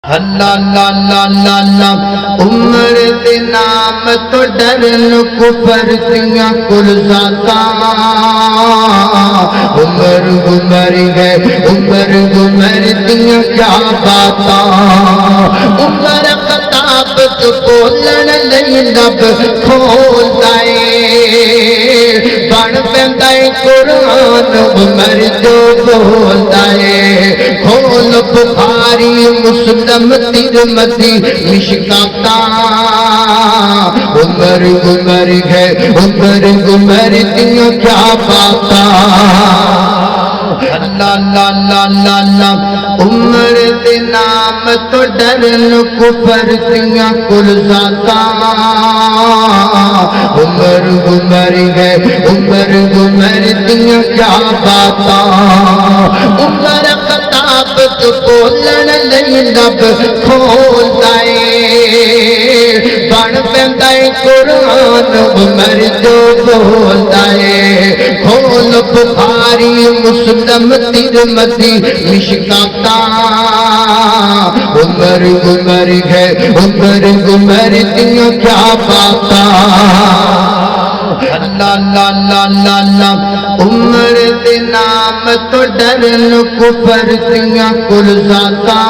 اللہ اللہ اللہ اللہ اللہ عمر دے نام تو ڈرن کفر دیاں کل ذاتاں عمر گمر گئے عمر گمر دیاں کیا باتاں عمر خطاب تو بولن لئی لب کھولدا اے بن پیندا اے قرآن عمر جو بولدا اے کھول بخاری مسلم ترمذی مشکاتاں عمر گمر گئے عمر گمر دیاں کیا باتاں اللہ اللہ اللہ اللہ اللہ عمر دے نام تو ڈرن کفر دیاں کل ذاتاں عمر گمر گئے عمر گمر دیاں کیا باتاں عمر خطاب تو بولن لئی لب کھولدا اے بن پیندا اے قرآن عمر جو بولدا اے کھول بخاری مسلم ترمذی مشکاتاں عمر گمر گئے عمر گمر دیاں کیا باتاں اللہ اللہ اللہ اللہ اللہ عمر دے نام تو ڈرن کفر دیاں کل ذاتاں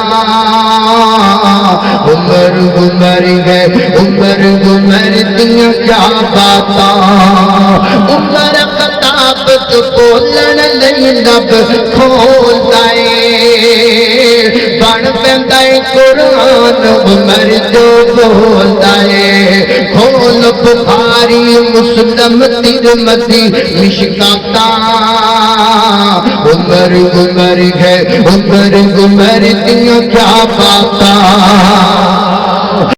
عمر گمر گئے عمر گمر دیاں کیا باتاں عمر خطاب تو بولن لئی لب کھولدا اے بن پیندا اے قرآن عمر جو بولدا اے کھول بخاری مسلم ترمذی مشکاتاں عمر گمر گئے عمر گمر دیاں کیا باتاں